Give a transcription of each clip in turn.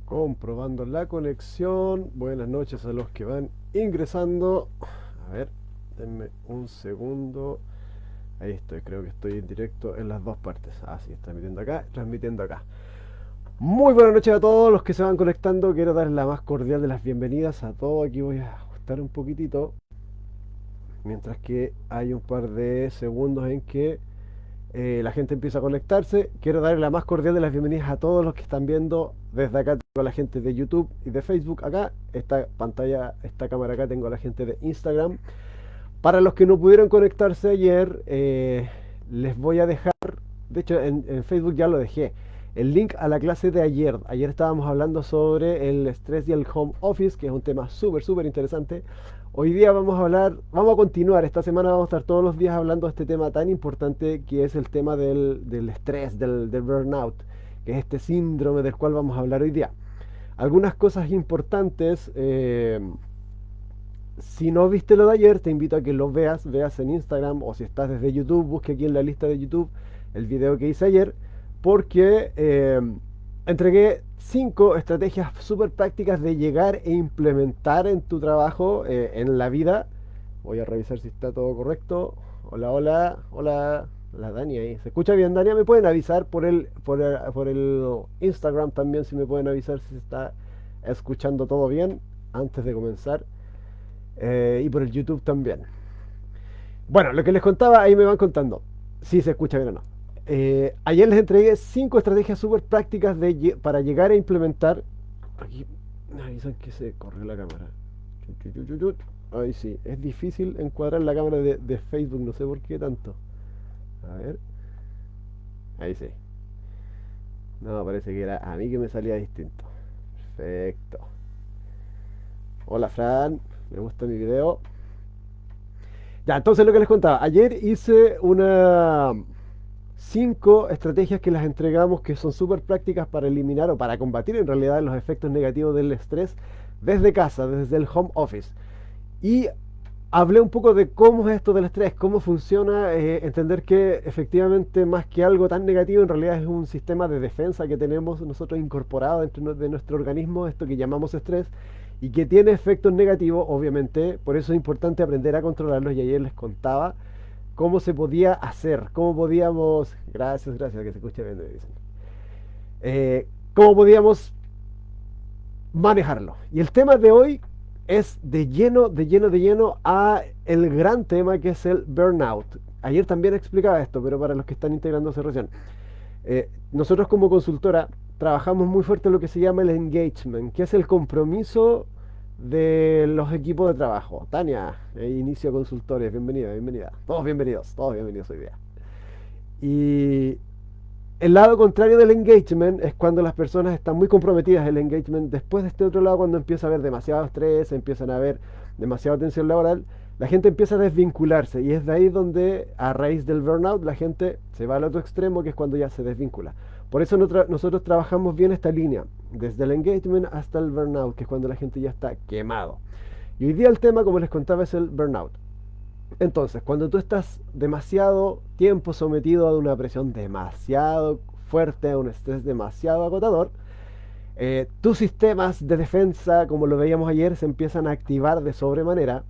Comprobando la conexión. Buenas noches a los que van ingresando. A ver, denme un segundo. Ahí estoy, creo que estoy en directo en las dos partes. Ah, sí, transmitiendo acá, transmitiendo acá. Muy buenas noches a todos los que se van conectando. Quiero darles la más cordial de las bienvenidas a todos. Aquí voy a ajustar un poquitito. Mientras que hay un par de segundos en que la gente empieza a conectarse. Quiero darle la más cordial de las bienvenidas a todos los que están viendo desde acá. Tengo a la gente de YouTube y de Facebook acá. Esta pantalla, esta cámara acá, tengo a la gente de Instagram. Para los que no pudieron conectarse ayer, les voy a dejar, de hecho en Facebook ya lo dejé, el link a la clase de ayer. Ayer estábamos hablando sobre el estrés y el home office, que es un tema súper interesante. Hoy día vamos a continuar, esta semana vamos a estar todos los días hablando de este tema tan importante que es el tema del estrés, del burnout, que es este síndrome del cual vamos a hablar hoy día. Algunas cosas importantes, si no viste lo de ayer, te invito a que lo veas en Instagram, o si estás desde YouTube, busque aquí en la lista de YouTube el video que hice ayer, porque entregué 5 estrategias súper prácticas de llegar e implementar en tu trabajo, en la vida. Voy a revisar si está todo correcto. Hola, la Dani ahí. ¿Se escucha bien, Dani? ¿Me pueden avisar por el Instagram también, si me pueden avisar si se está escuchando todo bien antes de comenzar? Y por el YouTube también. Bueno, lo que les contaba, ahí me van contando si se escucha bien o no. Ayer les entregué 5 estrategias súper prácticas para llegar a implementar. Aquí me avisan que se corrió la cámara. Ahí sí, es difícil encuadrar la cámara de Facebook, no sé por qué tanto. A ver, ahí sí. No, parece que era a mí que me salía distinto. Perfecto. Hola Fran, me gusta mi video. Ya, entonces lo que les contaba, ayer hice una 5 estrategias que las entregamos que son súper prácticas para eliminar o para combatir en realidad los efectos negativos del estrés desde casa, desde el home office. Y hablé un poco de cómo es esto del estrés, cómo funciona, entender que efectivamente más que algo tan negativo en realidad es un sistema de defensa que tenemos nosotros incorporado dentro de nuestro organismo, esto que llamamos estrés, y que tiene efectos negativos, obviamente. Por eso es importante aprender a controlarlos, y ayer les contaba cómo se podía hacer, cómo podíamos, gracias, que se escuche bien, me dicen, cómo podíamos manejarlo. Y el tema de hoy es de lleno a el gran tema que es el burnout. Ayer también explicaba esto, pero para los que están integrándose recién. Nosotros como consultora trabajamos muy fuerte lo que se llama el engagement, que es el compromiso de los equipos de trabajo. Tania, inicio consultores, bienvenida. Todos bienvenidos hoy día. Y el lado contrario del engagement es cuando las personas están muy comprometidas. El engagement, después de este otro lado, cuando empieza a haber demasiado estrés, empiezan a haber demasiada tensión laboral, la gente empieza a desvincularse, y es de ahí donde, a raíz del burnout, la gente se va al otro extremo, que es cuando ya se desvincula. Por eso nosotros trabajamos bien esta línea, desde el engagement hasta el burnout, que es cuando la gente ya está quemado. Y hoy día el tema, como les contaba, es el burnout. Entonces, cuando tú estás demasiado tiempo sometido a una presión demasiado fuerte, a un estrés demasiado agotador, tus sistemas de defensa, como lo veíamos ayer, se empiezan a activar de sobremanera.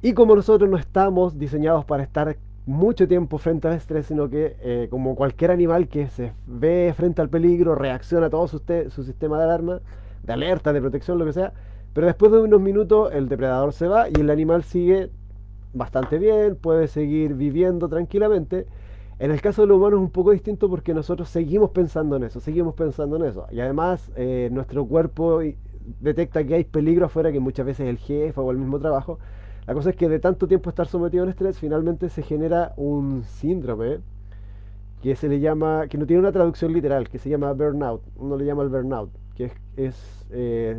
Y como nosotros no estamos diseñados para estar mucho tiempo frente al estrés, sino que como cualquier animal que se ve frente al peligro, reacciona a todo su sistema de alarma, de alerta, de protección, lo que sea, pero después de unos minutos el depredador se va y el animal sigue bastante bien, puede seguir viviendo tranquilamente. En el caso de los humanos es un poco distinto, porque nosotros seguimos pensando en eso, y además nuestro cuerpo detecta que hay peligro afuera, que muchas veces es el jefe o el mismo trabajo. La cosa es que de tanto tiempo estar sometido al estrés, finalmente se genera un síndrome que se le llama, que no tiene una traducción literal, que se llama burnout. Uno le llama el burnout, que es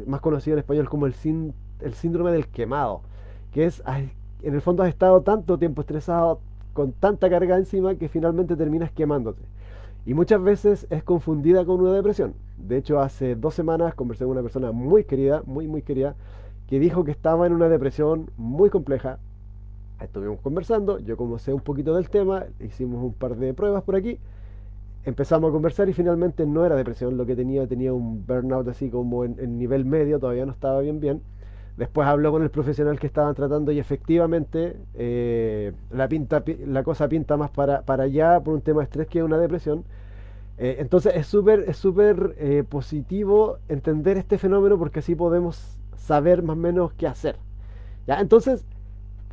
más conocido en español como el síndrome del quemado, que es, ay, en el fondo has estado tanto tiempo estresado, con tanta carga encima, que finalmente terminas quemándote. Y muchas veces es confundida con una depresión. De hecho, hace 2 semanas conversé con una persona muy querida, muy querida, que dijo que estaba en una depresión muy compleja. Estuvimos conversando, yo como sé un poquito del tema, hicimos un par de pruebas por aquí, empezamos a conversar y finalmente no era depresión lo que tenía, tenía un burnout así como en nivel medio, todavía no estaba bien bien. Después habló con el profesional que estaban tratando y efectivamente la cosa pinta más para allá por un tema de estrés que una depresión. Entonces es súper positivo entender este fenómeno porque así podemos saber más o menos qué hacer. ¿Ya? Entonces,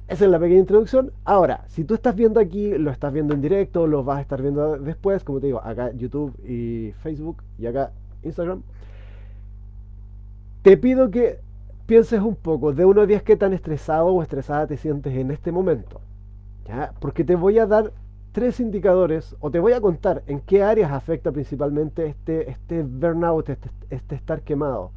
esa es la pequeña introducción. Ahora, si tú estás viendo aquí, lo estás viendo en directo, lo vas a estar viendo después, como te digo, acá YouTube y Facebook y acá Instagram, te pido que pienses un poco de 1 a 10 qué tan estresado o estresada te sientes en este momento. ¿Ya? Porque te voy a dar 3 indicadores o te voy a contar en qué áreas afecta principalmente este burnout, este estar quemado.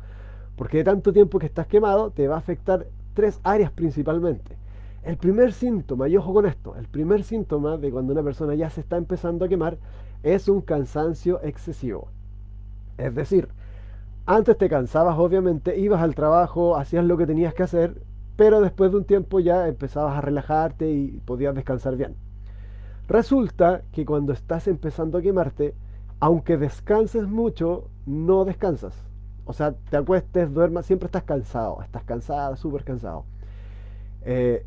Porque de tanto tiempo que estás quemado, te va a afectar 3 áreas principalmente. El primer síntoma, y ojo con esto, el primer síntoma de cuando una persona ya se está empezando a quemar es un cansancio excesivo. Es decir, antes te cansabas obviamente, ibas al trabajo, hacías lo que tenías que hacer, pero después de un tiempo ya empezabas a relajarte y podías descansar bien. Resulta que cuando estás empezando a quemarte, aunque descanses mucho, no descansas. O sea, te acuestes, duermas, siempre estás cansado, estás cansada, súper cansado. Eh,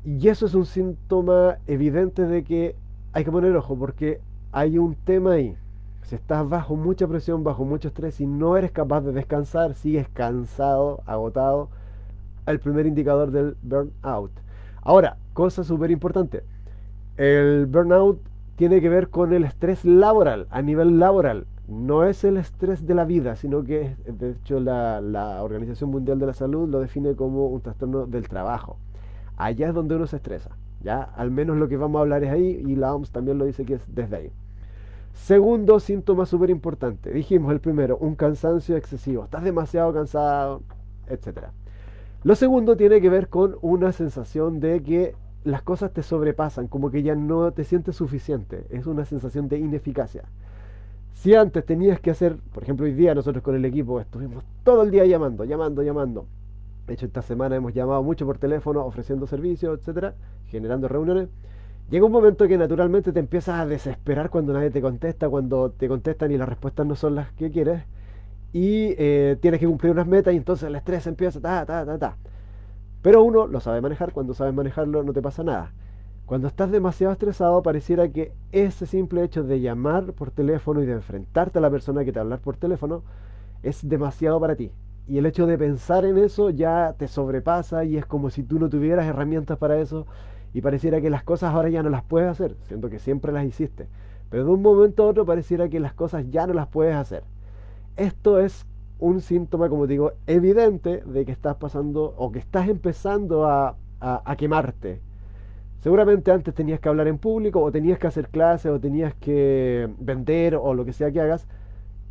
y eso es un síntoma evidente de que hay que poner ojo porque hay un tema ahí. Si estás bajo mucha presión, bajo mucho estrés y no eres capaz de descansar, sigues cansado, agotado, el primer indicador del burnout. Ahora, cosa súper importante. El burnout tiene que ver con el estrés laboral, a nivel laboral. No es el estrés de la vida, sino que, de hecho, la Organización Mundial de la Salud lo define como un trastorno del trabajo. Allá es donde uno se estresa, ¿ya? Al menos lo que vamos a hablar es ahí y la OMS también lo dice que es desde ahí. Segundo síntoma súper importante. Dijimos el primero, un cansancio excesivo. Estás demasiado cansado, etcétera. Lo segundo tiene que ver con una sensación de que las cosas te sobrepasan, como que ya no te sientes suficiente. Es una sensación de ineficacia. Si antes tenías que hacer, por ejemplo, hoy día nosotros con el equipo estuvimos todo el día llamando, llamando, llamando. De hecho, esta semana hemos llamado mucho por teléfono, ofreciendo servicios, etcétera, generando reuniones. Llega un momento que naturalmente te empiezas a desesperar cuando nadie te contesta, cuando te contestan y las respuestas no son las que quieres. Y tienes que cumplir unas metas y entonces el estrés empieza, ta, ta, ta, ta. Pero uno lo sabe manejar, cuando sabes manejarlo no te pasa nada. Cuando estás demasiado estresado, pareciera que ese simple hecho de llamar por teléfono y de enfrentarte a la persona que te va a hablar por teléfono es demasiado para ti. Y el hecho de pensar en eso ya te sobrepasa y es como si tú no tuvieras herramientas para eso y pareciera que las cosas ahora ya no las puedes hacer, siendo que siempre las hiciste. Pero de un momento a otro pareciera que las cosas ya no las puedes hacer. Esto es un síntoma, como digo, evidente de que estás pasando o que estás empezando a quemarte. Seguramente antes tenías que hablar en público o tenías que hacer clases o tenías que vender o lo que sea que hagas,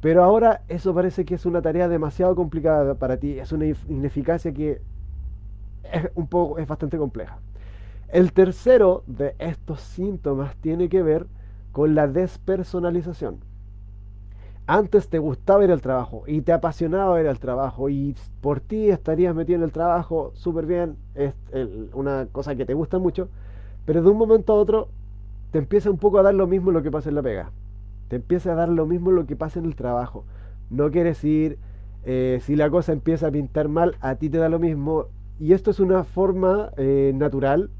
pero ahora eso parece que es una tarea demasiado complicada para ti, es una ineficacia que es bastante compleja. El tercero de estos síntomas tiene que ver con la despersonalización. Antes te gustaba ir al trabajo y te apasionaba ir al trabajo y por ti estarías metido en el trabajo súper bien, es una cosa que te gusta mucho, pero de un momento a otro te empieza un poco a dar lo mismo lo que pasa en la pega. Te empieza a dar lo mismo lo que pasa en el trabajo. No quieres ir, si la cosa empieza a pintar mal, a ti te da lo mismo. Y esto es una forma natural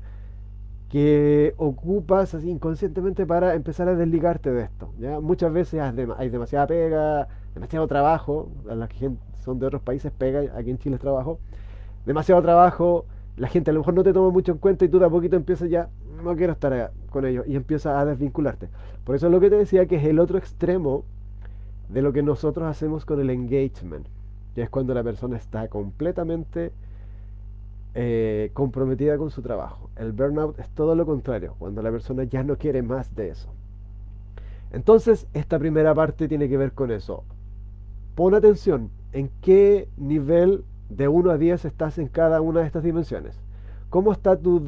que ocupas así inconscientemente para empezar a desligarte de esto. ¿Ya? Muchas veces hay demasiada pega, demasiado trabajo, a las que son de otros países pega, aquí en Chile es trabajo, demasiado trabajo, la gente a lo mejor no te toma mucho en cuenta y tú de a poquito empiezas ya, no quiero estar con ellos y empiezas a desvincularte. Por eso es lo que te decía que es el otro extremo de lo que nosotros hacemos con el engagement, que es cuando la persona está completamente comprometida con su trabajo. El burnout es todo lo contrario, cuando la persona ya no quiere más de eso. Entonces, esta primera parte tiene que ver con eso. Pon atención en qué nivel de 1 a 10 estás en cada una de estas dimensiones. ¿Cómo está tu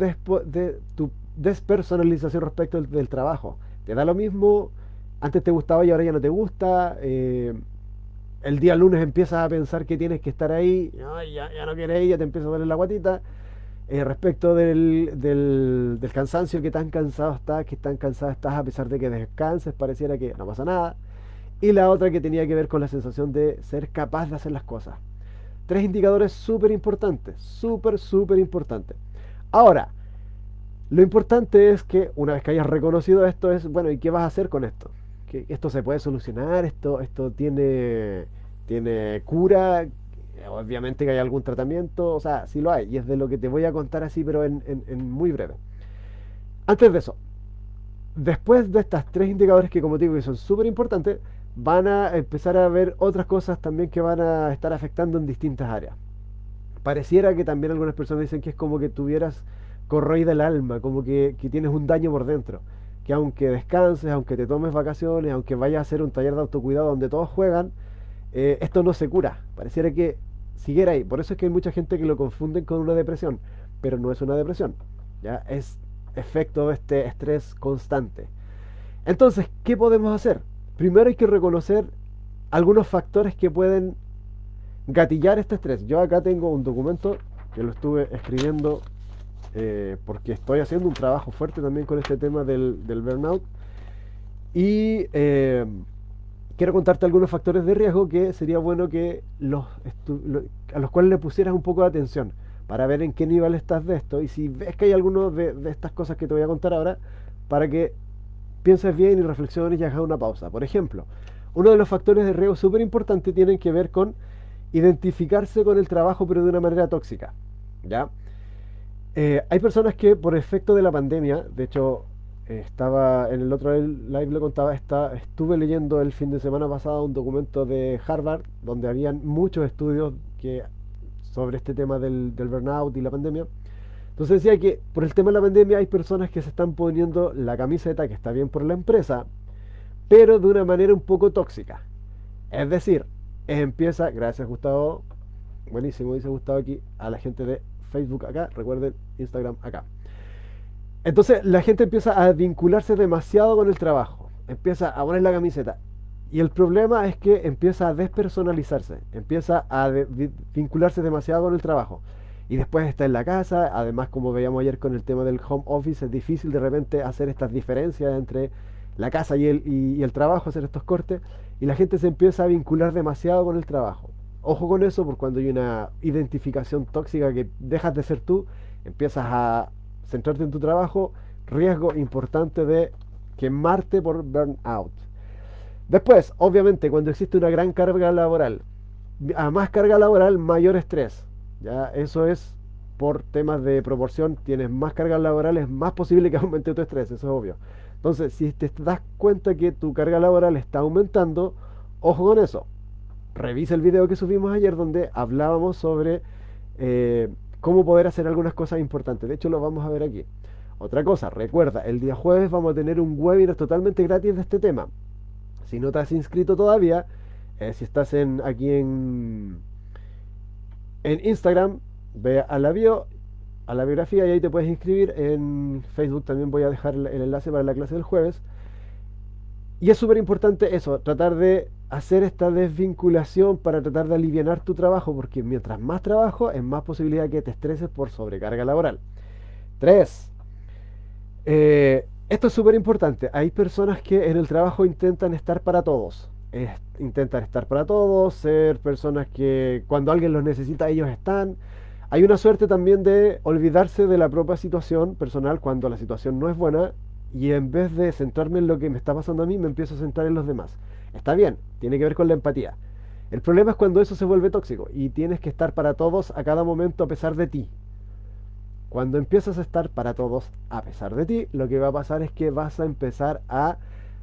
despersonalización respecto del trabajo? ¿Te da lo mismo? Antes te gustaba y ahora ya no te gusta. El día lunes empiezas a pensar que tienes que estar ahí. Ay, ya no quieres ir, ya te empieza a doler la guatita. respecto del cansancio, que tan cansado estás, que tan cansado estás a pesar de que descanses, pareciera que no pasa nada. Y la otra que tenía que ver con la sensación de ser capaz de hacer las cosas. Tres indicadores súper importantes, súper importantes. Ahora, lo importante es que una vez que hayas reconocido esto es, bueno, ¿y qué vas a hacer con esto? Que esto se puede solucionar, esto tiene cura, obviamente que hay algún tratamiento, o sea, sí lo hay, y es de lo que te voy a contar así, pero en muy breve. Antes de eso, después de estas tres indicadores que como te digo que son súper importantes, van a empezar a ver otras cosas también que van a estar afectando en distintas áreas. Pareciera que también algunas personas dicen que es como que tuvieras corroída el alma, como que tienes un daño por dentro. Que aunque descanses, aunque te tomes vacaciones, aunque vayas a hacer un taller de autocuidado donde todos juegan, esto no se cura. Pareciera que siguiera ahí. Por eso es que hay mucha gente que lo confunden con una depresión, pero no es una depresión. ¿Ya? Es efecto de este estrés constante. Entonces, ¿qué podemos hacer? Primero hay que reconocer algunos factores que pueden gatillar este estrés. Yo acá tengo un documento que lo estuve escribiendo porque estoy haciendo un trabajo fuerte también con este tema del burnout y quiero contarte algunos factores de riesgo que sería bueno que a los cuales le pusieras un poco de atención para ver en qué nivel estás de esto y si ves que hay alguno de estas cosas que te voy a contar ahora, para que pienses bien y reflexiones y hagas una pausa. Por ejemplo, uno de los factores de riesgo súper importante tienen que ver con identificarse con el trabajo pero de una manera tóxica. ¿Ya? Hay personas que por efecto de la pandemia, de hecho estaba en el otro live lo contaba, estuve leyendo el fin de semana pasado un documento de Harvard donde habían muchos estudios sobre este tema del burnout y la pandemia. Entonces decía que por el tema de la pandemia hay personas que se están poniendo la camiseta que está bien por la empresa, pero de una manera un poco tóxica. Es decir, empieza, gracias Gustavo, buenísimo, dice Gustavo aquí, a la gente de Facebook acá, recuerden, Instagram acá. Entonces la gente empieza a vincularse demasiado con el trabajo, empieza a poner la camiseta. Y el problema es que empieza a despersonalizarse, empieza a vincularse demasiado con el trabajo. Y después está en la casa, además como veíamos ayer con el tema del home office, es difícil de repente hacer estas diferencias entre la casa y el trabajo, hacer estos cortes. Y la gente se empieza a vincular demasiado con el trabajo. Ojo con eso, porque cuando hay una identificación tóxica que dejas de ser tú, empiezas a centrarte en tu trabajo, riesgo importante de quemarte por burnout. Después, obviamente, cuando existe una gran carga laboral, a más carga laboral, mayor estrés. ¿Ya? Eso es por temas de proporción, tienes más cargas laborales, es más posible que aumente tu estrés, eso es obvio. Entonces, si te das cuenta que tu carga laboral está aumentando, ojo con eso. Revisa el video que subimos ayer donde hablábamos sobre cómo poder hacer algunas cosas importantes. De hecho, lo vamos a ver aquí. Otra cosa, recuerda, el día jueves vamos a tener un webinar totalmente gratis de este tema. Si no te has inscrito todavía, si estás aquí en Instagram, ve a la bio, a la biografía y ahí te puedes inscribir. En Facebook también voy a dejar el enlace para la clase del jueves. Y es súper importante eso, tratar de hacer esta desvinculación para tratar de alivianar tu trabajo, porque mientras más trabajo, es más posibilidad que te estreses por sobrecarga laboral. 3. Esto es súper importante. Hay personas que en el trabajo intentan estar para todos. Intentan estar para todos, ser personas que cuando alguien los necesita, ellos están. Hay una suerte también de olvidarse de la propia situación personal cuando la situación no es buena y en vez de centrarme en lo que me está pasando a mí, me empiezo a centrar en los demás. Está bien, tiene que ver con la empatía. El problema es cuando eso se vuelve tóxico y tienes que estar para todos a cada momento a pesar de ti. Cuando empiezas a estar para todos a pesar de ti, lo que va a pasar es que vas a empezar a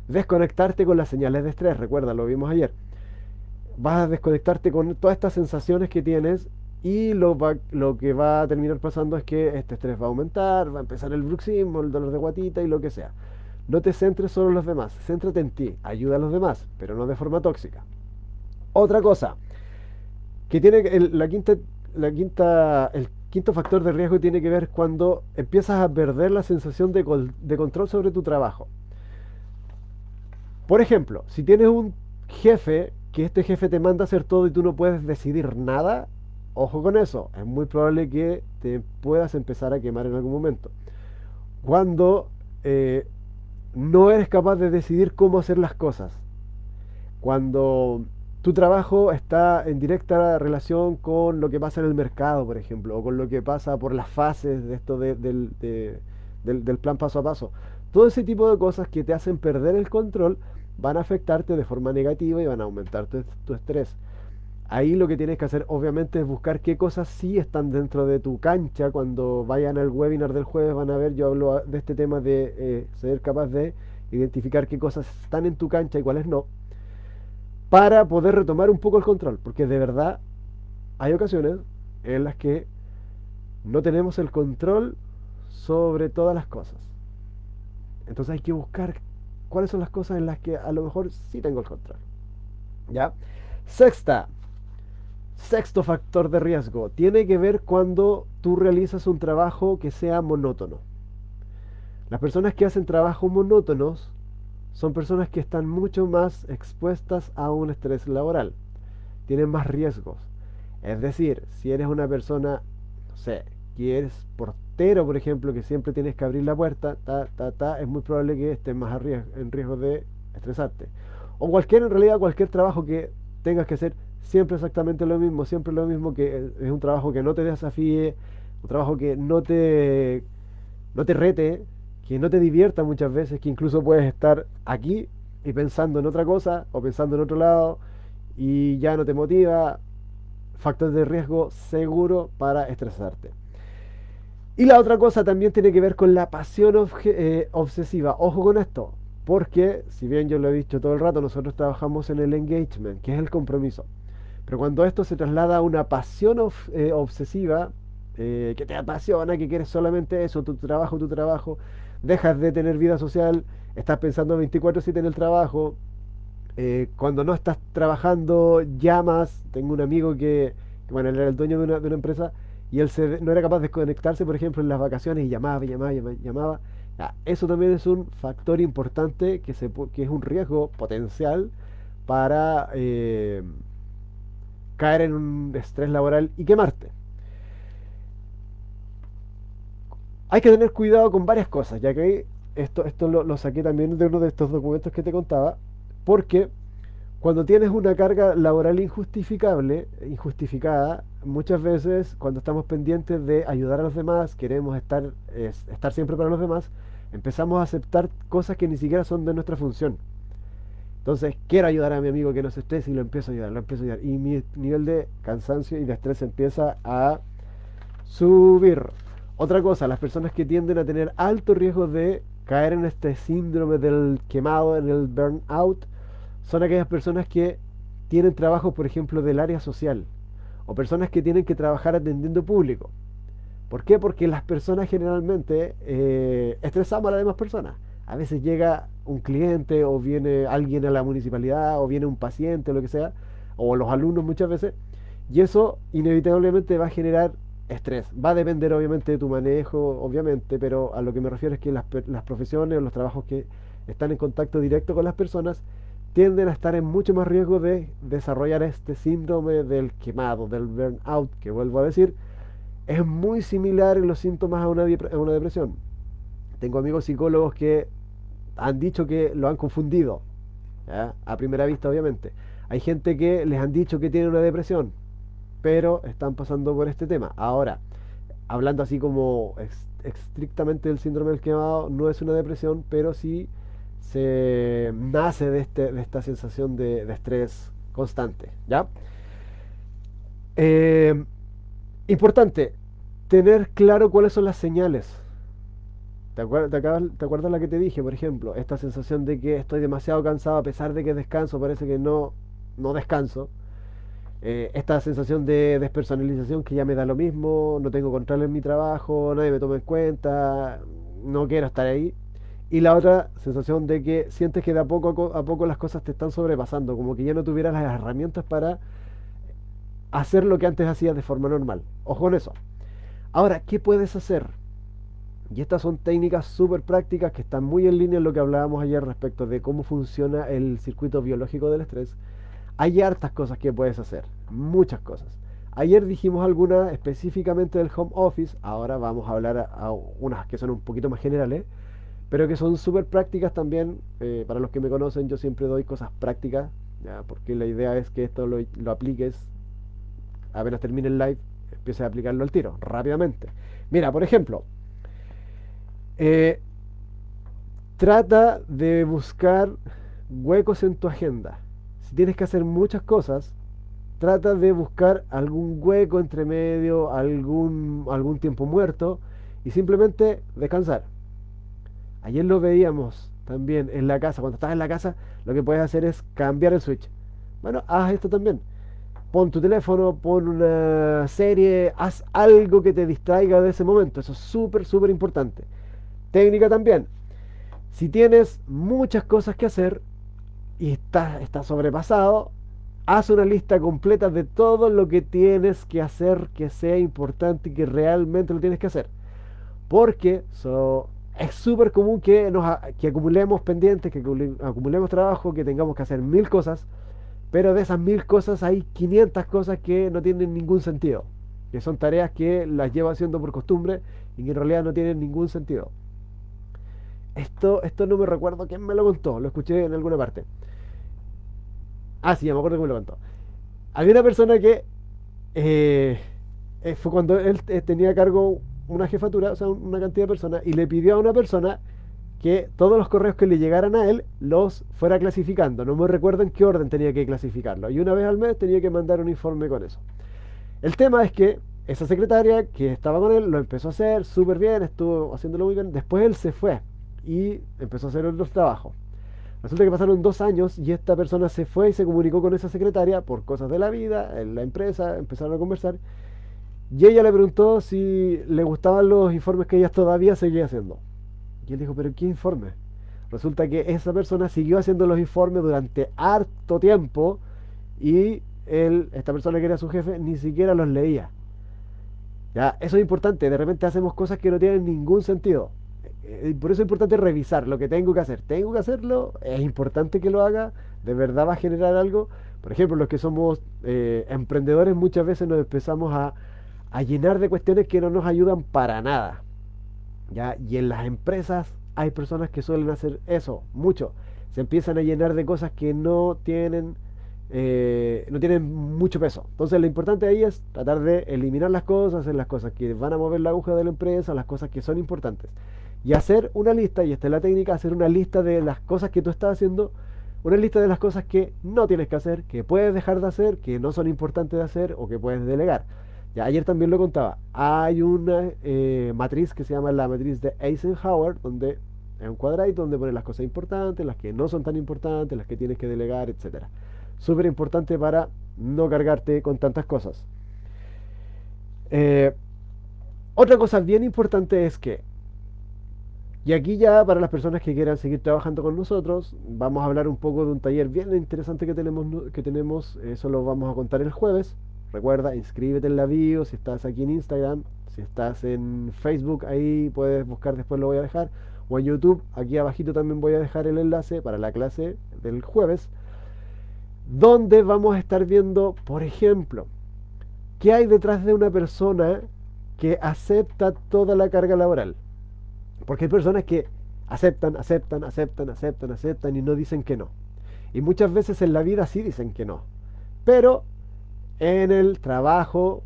desconectarte con las señales de estrés. Recuerda, lo vimos ayer. Vas a desconectarte con todas estas sensaciones que tienes y lo que va a terminar pasando es que este estrés va a aumentar, va a empezar el bruxismo, el dolor de guatita y lo que sea. No te centres solo en los demás, céntrate en ti, ayuda a los demás, pero no de forma tóxica. Otra cosa, que tiene el quinto factor de riesgo tiene que ver cuando empiezas a perder la sensación de control sobre tu trabajo. Por ejemplo, si tienes un jefe, que este jefe te manda a hacer todo y tú no puedes decidir nada, ojo con eso, es muy probable que te puedas empezar a quemar en algún momento. Cuando no eres capaz de decidir cómo hacer las cosas. Cuando tu trabajo está en directa relación con lo que pasa en el mercado, por ejemplo, o con lo que pasa por las fases de esto del plan paso a paso. Todo ese tipo de cosas que te hacen perder el control van a afectarte de forma negativa y van a aumentar tu estrés. Ahí lo que tienes que hacer obviamente es buscar qué cosas sí están dentro de tu cancha. Cuando vayan al webinar del jueves van a ver, yo hablo de este tema de ser capaz de identificar qué cosas están en tu cancha y cuáles no, para poder retomar un poco el control, porque de verdad hay ocasiones en las que no tenemos el control sobre todas las cosas. Entonces hay que buscar cuáles son las cosas en las que a lo mejor sí tengo el control. ¿Ya? Sexto factor de riesgo, tiene que ver cuando tú realizas un trabajo que sea monótono. Las personas que hacen trabajos monótonos son personas que están mucho más expuestas a un estrés laboral, tienen más riesgos. Es decir, si eres una persona, no sé, que eres portero, por ejemplo, que siempre tienes que abrir la puerta, es muy probable que estés más en riesgo de estresarte. O en realidad, cualquier trabajo que tengas que hacer siempre exactamente lo mismo, siempre lo mismo, que es un trabajo que no te desafíe, un trabajo que no te rete, que no te divierta muchas veces, que incluso puedes estar aquí y pensando en otra cosa o pensando en otro lado y ya no te motiva. Factor de riesgo seguro para estresarte. Y la otra cosa también tiene que ver con la pasión obsesiva. Ojo con esto, porque si bien yo lo he dicho todo el rato, nosotros trabajamos en el engagement, que es el compromiso. Pero cuando esto se traslada a una pasión obsesiva, que te apasiona, que quieres solamente eso, tu trabajo, dejas de tener vida social, estás pensando 24/7 en el trabajo, cuando no estás trabajando llamas. Tengo un amigo bueno, él era el dueño de una empresa y él no era capaz de desconectarse, por ejemplo, en las vacaciones y llamaba. Ya, eso también es un factor importante que es un riesgo potencial para caer en un estrés laboral y quemarte. Hay que tener cuidado con varias cosas, ya que esto lo saqué también de uno de estos documentos que te contaba, porque cuando tienes una carga laboral injustificada, muchas veces cuando estamos pendientes de ayudar a los demás, queremos estar siempre para los demás, empezamos a aceptar cosas que ni siquiera son de nuestra función. Entonces, quiero ayudar a mi amigo que no se estrese y lo empiezo a ayudar. Y mi nivel de cansancio y de estrés empieza a subir. Otra cosa, las personas que tienden a tener alto riesgo de caer en este síndrome del quemado, en el burnout, son aquellas personas que tienen trabajo, por ejemplo, del área social, o personas que tienen que trabajar atendiendo público. ¿Por qué? Porque las personas generalmente estresamos a las demás personas. A veces llega un cliente o viene alguien a la municipalidad o viene un paciente o lo que sea, o los alumnos muchas veces, y eso inevitablemente va a generar estrés. Va a depender obviamente de tu manejo, obviamente, pero a lo que me refiero es que las profesiones o los trabajos que están en contacto directo con las personas tienden a estar en mucho más riesgo de desarrollar este síndrome del quemado, del burnout, que vuelvo a decir, es muy similar en los síntomas a una depresión. Tengo amigos psicólogos que han dicho que lo han confundido, ¿ya? A primera vista obviamente. Hay gente que les han dicho que tienen una depresión, pero están pasando por este tema. Ahora, hablando así como estrictamente del síndrome del quemado, no es una depresión, pero sí se nace de esta sensación de estrés constante, ¿ya? Eh, Importante, tener claro cuáles son las señales. ¿Te acuerdas la que te dije, por ejemplo? Esta sensación de que estoy demasiado cansado a pesar de que descanso, parece que no descanso. Esta sensación de despersonalización, que ya me da lo mismo, no tengo control en mi trabajo, nadie me toma en cuenta, no quiero estar ahí. Y la otra sensación de que sientes que de a poco las cosas te están sobrepasando, como que ya no tuvieras las herramientas para hacer lo que antes hacías de forma normal. Ojo con eso. Ahora, ¿qué puedes hacer? Y estas son técnicas súper prácticas que están muy en línea en lo que hablábamos ayer respecto de cómo funciona el circuito biológico del estrés. Hay hartas cosas que puedes hacer, muchas cosas. Ayer dijimos algunas específicamente del home office, ahora vamos a hablar a unas que son un poquito más generales, pero que son súper prácticas también. Para los que me conocen, yo siempre doy cosas prácticas, ¿ya? Porque la idea es que esto lo apliques apenas termine el live, empieces a aplicarlo al tiro, rápidamente. Mira, por ejemplo, eh, trata de buscar huecos en tu agenda. Si tienes que hacer muchas cosas, trata de buscar algún hueco entre medio, algún tiempo muerto y simplemente descansar. Ayer lo veíamos también en la casa. Cuando estás en la casa, lo que puedes hacer es cambiar el switch. Bueno, haz esto también. Pon tu teléfono, pon una serie, haz algo que te distraiga de ese momento. Eso es súper, súper importante. Técnica también. Si tienes muchas cosas que hacer y estás sobrepasado, haz una lista completa de todo lo que tienes que hacer que sea importante y que realmente lo tienes que hacer. Porque es súper común que acumulemos pendientes, que acumulemos trabajo, que tengamos que hacer 1000 cosas, pero de esas 1000 cosas hay 500 cosas que no tienen ningún sentido, que son tareas que las llevo haciendo por costumbre y que en realidad no tienen ningún sentido. Esto no me recuerdo quién me lo contó, lo escuché en alguna parte. Ah, sí, ya me acuerdo que me lo contó. Había una persona que eh, fue cuando él tenía a cargo una jefatura, o sea, una cantidad de personas, y le pidió a una persona que todos los correos que le llegaran a él los fuera clasificando. No me recuerdo en qué orden tenía que clasificarlo. Y una vez al mes tenía que mandar un informe con eso. El tema es que esa secretaria que estaba con él lo empezó a hacer súper bien, estuvo haciéndolo muy bien. Después él se fue y empezó a hacer otros trabajos. Resulta que pasaron 2 años y esta persona se fue y se comunicó con esa secretaria por cosas de la vida, en la empresa, empezaron a conversar. Y ella le preguntó si le gustaban los informes que ella todavía seguía haciendo. Y él dijo, ¿pero qué informe? Resulta que esa persona siguió haciendo los informes durante harto tiempo y esta persona que era su jefe, ni siquiera los leía. Ya, eso es importante. De repente hacemos cosas que no tienen ningún sentido. Por eso es importante revisar lo que tengo que hacer. Tengo que hacerlo, es importante que lo haga, de verdad va a generar algo. Por ejemplo, los que somos emprendedores muchas veces nos empezamos a llenar de cuestiones que no nos ayudan para nada. ¿Ya? Y en las empresas hay personas que suelen hacer eso, mucho. Se empiezan a llenar de cosas que no tienen mucho peso. Entonces lo importante ahí es tratar de eliminar las cosas, hacer las cosas que van a mover la aguja de la empresa, las cosas que son importantes. Y hacer una lista, y esta es la técnica, hacer una lista de las cosas que tú estás haciendo, una lista de las cosas que no tienes que hacer, que puedes dejar de hacer, que no son importantes de hacer o que puedes delegar. Ya, ayer también lo contaba. Hay una matriz que se llama la matriz de Eisenhower, donde es un cuadradito donde pones las cosas importantes, las que no son tan importantes, las que tienes que delegar, etcétera. Súper importante para no cargarte con tantas cosas. Eh, Otra cosa bien importante es que, y aquí ya para las personas que quieran seguir trabajando con nosotros, vamos a hablar un poco de un taller bien interesante que tenemos, eso lo vamos a contar el jueves. Recuerda, inscríbete en la bio, si estás aquí en Instagram, si estás en Facebook, ahí puedes buscar, después lo voy a dejar, o en YouTube, aquí abajito también voy a dejar el enlace para la clase del jueves, donde vamos a estar viendo, por ejemplo, qué hay detrás de una persona que acepta toda la carga laboral. Porque hay personas que aceptan, aceptan, aceptan, aceptan, aceptan y no dicen que no. Y muchas veces en la vida sí dicen que no. Pero en el trabajo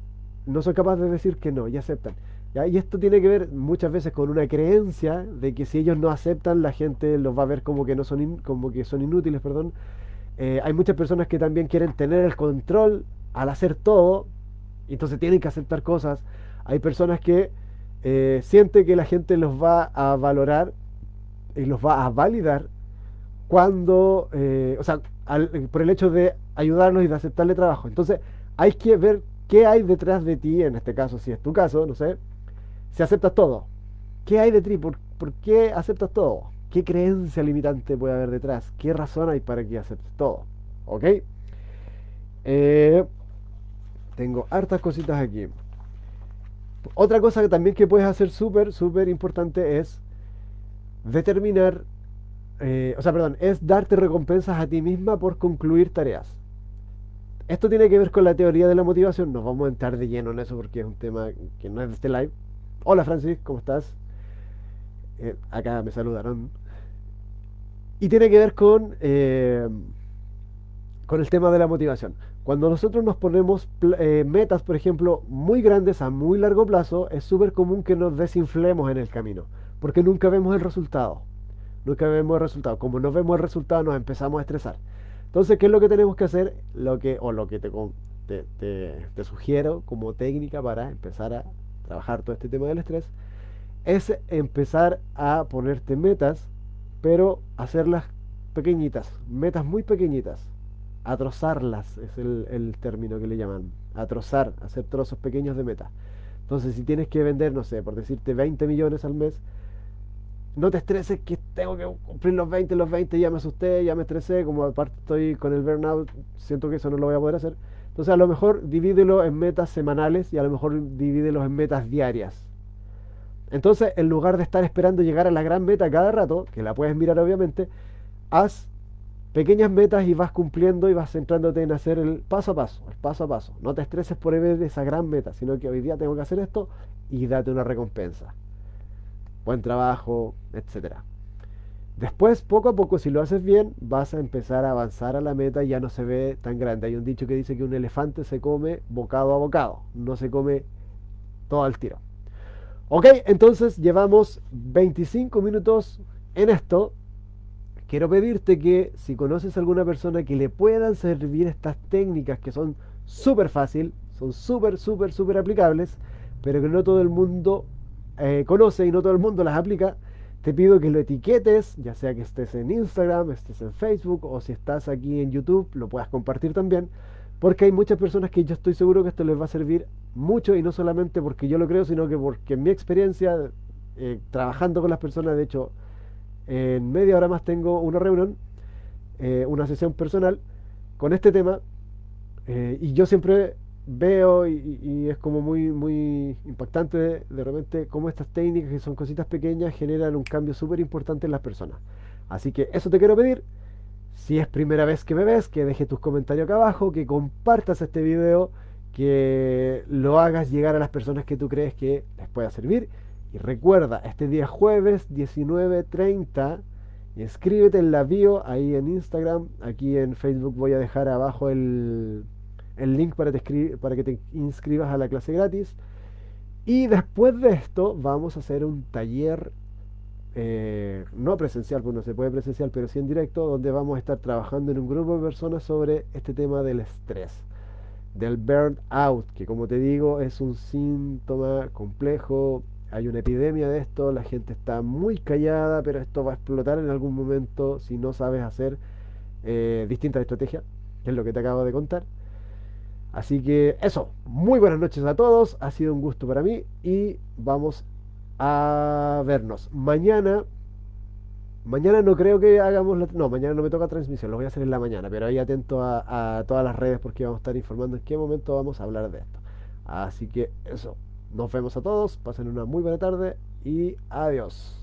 no son capaces de decir que no y aceptan. ¿Ya? Y esto tiene que ver muchas veces con una creencia de que si ellos no aceptan, la gente los va a ver como que no son como que son inútiles, perdón. Hay muchas personas que también quieren tener el control al hacer todo, y entonces tienen que aceptar cosas. Hay personas que sienten que la gente los va a valorar y los va a validar cuando, o sea, por el hecho de ayudarlos y de aceptarle trabajo. Entonces, hay que ver qué hay detrás de ti, en este caso, si es tu caso, no sé, si aceptas todo. ¿Qué hay de ti? ¿Por qué aceptas todo? ¿Qué creencia limitante puede haber detrás? ¿Qué razón hay para que aceptes todo? ¿Ok? Eh, Tengo hartas cositas aquí. Otra cosa que también que puedes hacer súper, súper importante es determinar, es darte recompensas a ti misma por concluir tareas. Esto tiene que ver con la teoría de la motivación. Nos vamos a entrar de lleno en eso porque es un tema que no es de este live. Hola Francis, ¿cómo estás? Acá me saludaron. Y tiene que ver con el tema de la motivación. Cuando nosotros nos ponemos metas, por ejemplo, muy grandes a muy largo plazo, es súper común que nos desinflemos en el camino, porque nunca vemos el resultado. Nunca vemos el resultado. Como no vemos el resultado, nos empezamos a estresar. Entonces, ¿qué es lo que tenemos que hacer? Lo que te sugiero como técnica para empezar a trabajar todo este tema del estrés, es empezar a ponerte metas, pero hacerlas pequeñitas, metas muy pequeñitas. A trozarlas es el término que le llaman. A trozar, hacer trozos pequeños de metas. Entonces, si tienes que vender, no sé, por decirte 20 millones al mes, no te estreses que tengo que cumplir los 20 ya me asusté, ya me estresé, como aparte estoy con el burnout, siento que eso no lo voy a poder hacer. Entonces, a lo mejor divídelo en metas semanales y a lo mejor divídelos en metas diarias. Entonces, en lugar de estar esperando llegar a la gran meta cada rato, que la puedes mirar obviamente, haz pequeñas metas y vas cumpliendo y vas centrándote en hacer el paso a paso, el paso a paso. No te estreses por ver esa gran meta, sino que hoy día tengo que hacer esto y date una recompensa. Buen trabajo, etcétera. Después, poco a poco, si lo haces bien, vas a empezar a avanzar a la meta y ya no se ve tan grande. Hay un dicho que dice que un elefante se come bocado a bocado, no se come todo al tiro. Ok, entonces llevamos 25 minutos en esto. Quiero pedirte que si conoces a alguna persona que le puedan servir estas técnicas que son súper fácil, son súper, súper, súper aplicables, pero que no todo el mundo conoce y no todo el mundo las aplica, te pido que lo etiquetes, ya sea que estés en Instagram, estés en Facebook o si estás aquí en YouTube, lo puedas compartir también, porque hay muchas personas que yo estoy seguro que esto les va a servir mucho y no solamente porque yo lo creo, sino que porque en mi experiencia, trabajando con las personas, de hecho, en media hora más tengo una reunión, una sesión personal con este tema y yo siempre veo y es como muy, muy impactante de repente cómo estas técnicas que son cositas pequeñas generan un cambio súper importante en las personas. Así que eso te quiero pedir. Si es primera vez que me ves, que dejes tus comentarios acá abajo, que compartas este video, que lo hagas llegar a las personas que tú crees que les pueda servir. Y recuerda, este día jueves 19:30, inscríbete en la bio ahí en Instagram. Aquí en Facebook voy a dejar abajo el link para que te inscribas a la clase gratis. Y después de esto vamos a hacer un taller, no presencial, pues no se puede presencial, pero sí en directo, donde vamos a estar trabajando en un grupo de personas sobre este tema del estrés, del burnout, que como te digo es un síntoma complejo. Hay una epidemia de esto, la gente está muy callada, pero esto va a explotar en algún momento si no sabes hacer distintas estrategias, que es lo que te acabo de contar. Así que eso, muy buenas noches a todos, ha sido un gusto para mí y vamos a vernos. Mañana no creo que hagamos no, mañana no me toca transmisión, lo voy a hacer en la mañana, pero ahí atento a todas las redes porque vamos a estar informando en qué momento vamos a hablar de esto. Así que eso, nos vemos a todos, pasen una muy buena tarde y adiós.